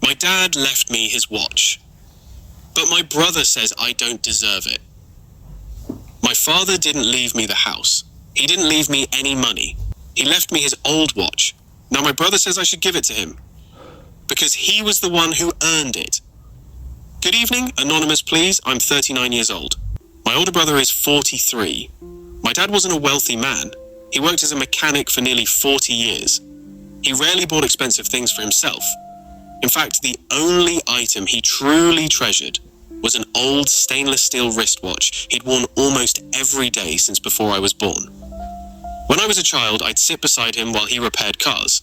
My dad left me his watch, but my brother says I don't deserve it. My father didn't leave me the house. He didn't leave me any money. He left me his old watch. Now my brother says I should give it to him, because he was the one who earned it. Good evening, anonymous please, I'm 39 years old. My older brother is 43. My dad wasn't a wealthy man. He worked as a mechanic for nearly 40 years. He rarely bought expensive things for himself. In fact, the only item he truly treasured was an old stainless steel wristwatch he'd worn almost every day since before I was born. When I was a child, I'd sit beside him while he repaired cars.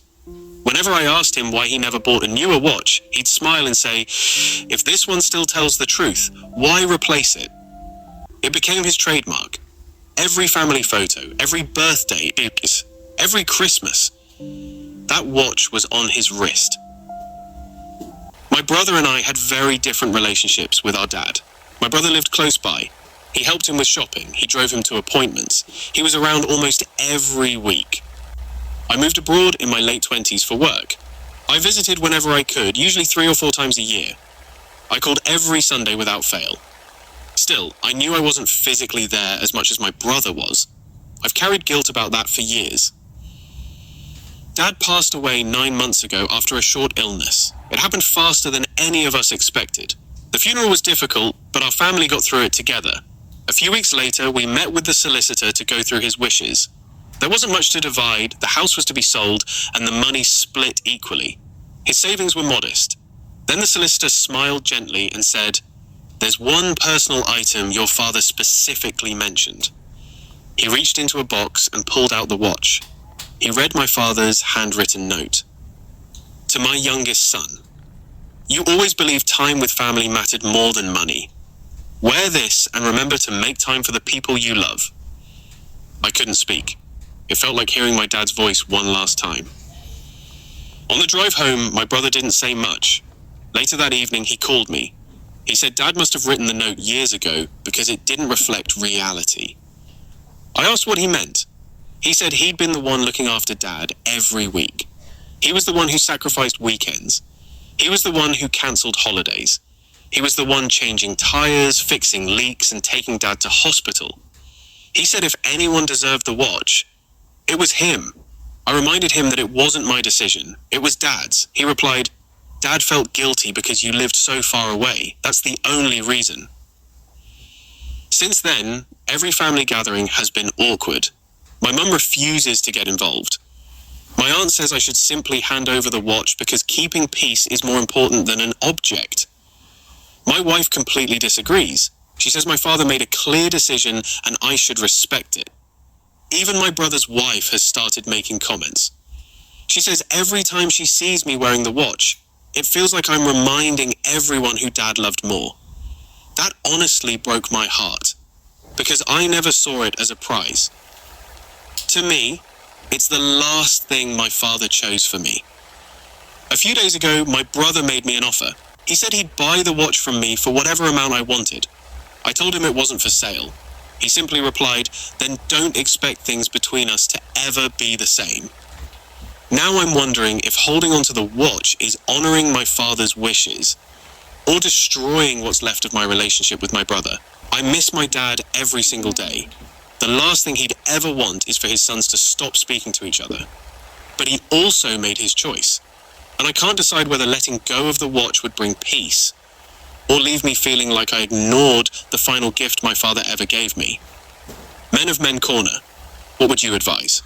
Whenever I asked him why he never bought a newer watch, he'd smile and say, "If this one still tells the truth, why replace it?" It became his trademark. Every family photo, every birthday, every Christmas, that watch was on his wrist. My brother and I had very different relationships with our dad. My brother lived close by. He helped him with shopping. He drove him to appointments. He was around almost every week. I moved abroad in my late 20s for work. I visited whenever I could, usually 3 or 4 times a year. I called every Sunday without fail. Still, I knew I wasn't physically there as much as my brother was. I've carried guilt about that for years. Dad passed away 9 months ago after a short illness. It happened faster than any of us expected. The funeral was difficult, but our family got through it together. A few weeks later, we met with the solicitor to go through his wishes. There wasn't much to divide, the house was to be sold, and the money split equally. His savings were modest. Then the solicitor smiled gently and said, "There's one personal item your father specifically mentioned." He reached into a box and pulled out the watch. He read my father's handwritten note. "To my youngest son, you always believed time with family mattered more than money. Wear this and remember to make time for the people you love." I couldn't speak. It felt like hearing my dad's voice one last time. On the drive home, my brother didn't say much. Later that evening, he called me. He said Dad must have written the note years ago because it didn't reflect reality. I asked what he meant. He said he'd been the one looking after Dad every week. He was the one who sacrificed weekends. He was the one who cancelled holidays. He was the one changing tires, fixing leaks, and taking Dad to hospital. He said if anyone deserved the watch, it was him. I reminded him that it wasn't my decision. It was Dad's. He replied, "Dad felt guilty because you lived so far away. That's the only reason." Since then, every family gathering has been awkward. My mum refuses to get involved. My aunt says I should simply hand over the watch because keeping peace is more important than an object. My wife completely disagrees. She says my father made a clear decision and I should respect it. Even my brother's wife has started making comments. She says every time she sees me wearing the watch, it feels like I'm reminding everyone who Dad loved more. That honestly broke my heart, because I never saw it as a prize. To me, it's the last thing my father chose for me. A few days ago, my brother made me an offer. He said he'd buy the watch from me for whatever amount I wanted. I told him it wasn't for sale. He simply replied, "Then don't expect things between us to ever be the same." Now I'm wondering if holding onto the watch is honoring my father's wishes or destroying what's left of my relationship with my brother. I miss my dad every single day. The last thing he'd ever want is for his sons to stop speaking to each other. But he also made his choice. And I can't decide whether letting go of the watch would bring peace or leave me feeling like I ignored the final gift my father ever gave me. Men of Men Corner, what would you advise?